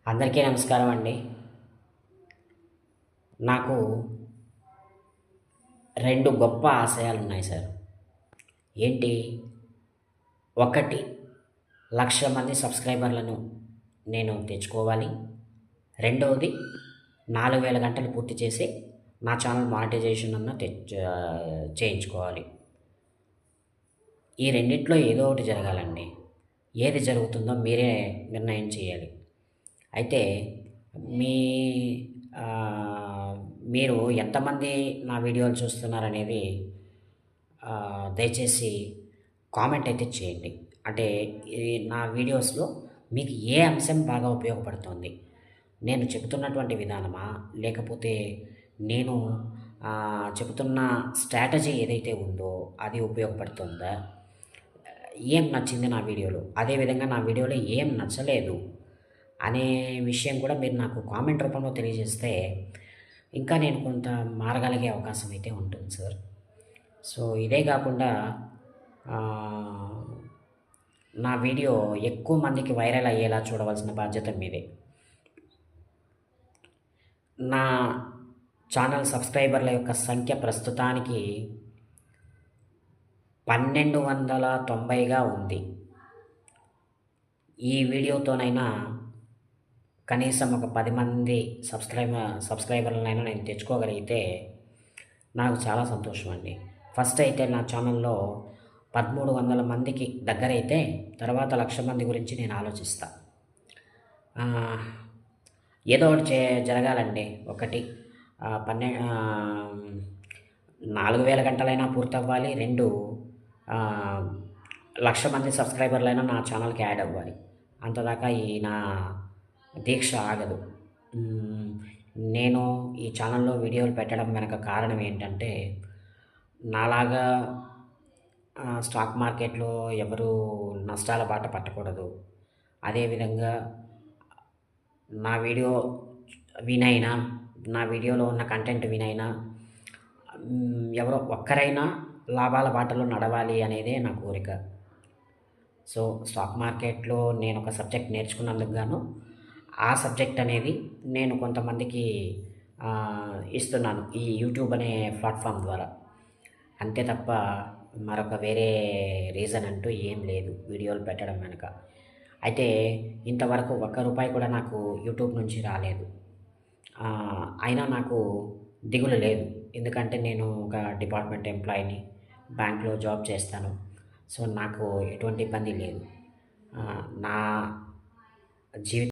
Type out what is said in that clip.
అందరికీ నమస్కారం అండి. నాకు 2 గొప్ప ఆశయాలున్నాయి సార్. ఏంటి? ఒకటి 1,00,000 మంది సబ్‌స్క్రైబర్‌లను నేను తెచ్చుకోవాలి. రెండవది 4,000 గంటలు పూర్తి చేసి నా ఛానల్ మానిటైజేషన్ చేయించుకోవాలి. ఈ రెండిట్లో ఏదో ఒకటి జరగాలండి. ఏది జరుగుతుందో మీరే నిర్ణయం చేయాలి. అయితే మీ మీరు ఎంతమంది నా వీడియోలు చూస్తున్నారనేది దయచేసి కామెంట్ అయితే చేయండి. అంటే ఈ నా వీడియోస్‌లో మీకు ఏ అంశం బాగా ఉపయోగపడుతుంది? నేను చెబుతున్నటువంటి విధానమా? లేకపోతే నేను చెబుతున్న స్ట్రాటజీ ఏదైతే ఉందో అది ఉపయోగపడుతుందా? ఏం నచ్చింది నా వీడియోలో? అదేవిధంగా నా వీడియోలో ఏం నచ్చలేదు అనే విషయం కూడా మీరు నాకు కామెంట్ రూపంలో తెలియజేస్తే ఇంకా నేను కొంత మారగలిగే అవకాశం అయితే ఉంటుంది సార్. సో, ఇదే కాకుండా ఆహ్, నా వీడియో ఎక్కువ మందికి వైరల్ అయ్యేలా చూడవలసిన బాధ్యత మీదే. నా ఛానల్ సబ్‌స్క్రైబర్ల యొక్క సంఖ్య ప్రస్తుతానికి 1290గా ఉంది. ఈ వీడియోతోనైనా కనీసం ఒక 10 మంది సబ్‌స్క్రైబర్‌లనైనా నేను తెచ్చుకోగలిగితే నాకు చాలా సంతోషం అండి. ఫస్ట్ అయితే నా ఛానల్‌లో 1300 మందికి దగ్గరైతే తర్వాత 1,00,000 మంది గురించి నేను ఆలోచిస్తా. ఆహ్, ఏదో ఒకటి జరగాలండి. ఒకటి 4,000 గంటలైనా పూర్తవ్వాలి. 2 ఆహ్, 1,00,000 మంది సబ్‌స్క్రైబర్‌లైనా నా ఛానల్‌కి యాడ్ అవ్వాలి. అంతదాకా నా దీక్ష ఆగదు. హ్మ్. నేను ఈ ఛానల్‌లో వీడియోలు పెట్టడం వెనక కారణం ఏంటంటే, నాలాగా స్టాక్ మార్కెట్‌లో ఎవరు నష్టాల బాట పట్టకూడదు. అదేవిధంగా నా వీడియో వినైనా, నా వీడియోలో ఉన్న కంటెంట్ వినైనా ఎవరో ఒక్కరైనా లాభాల బాటలో నడవాలి అనేదే నా కోరిక. సో, స్టాక్ మార్కెట్‌లో నేనొక సబ్జెక్ట్ నేర్చుకున్నందుకు గాను, ఆ సబ్జెక్ట్ అనేది నేను కొంతమందికి ఇస్తున్నాను. ఈ యూట్యూబ్ అనే ప్లాట్‌ఫార్మ్ ద్వారా. అంతే తప్ప మరొక వేరే రీజన్ అంటూ ఏం లేదు వీడియోలు పెట్టడం వెనక. అయితే ఇంతవరకు ఒక్క రూపాయి కూడా నాకు యూట్యూబ్ నుంచి రాలేదు. అయినా నాకు దిగులు లేదు. ఎందుకంటే నేను ఒక డిపార్ట్మెంట్ ఎంప్లాయీని. బ్యాంక్‌లో జాబ్ చేస్తాను. సో, నాకు ఎటువంటి ఇబ్బంది లేదు. నా జీవితం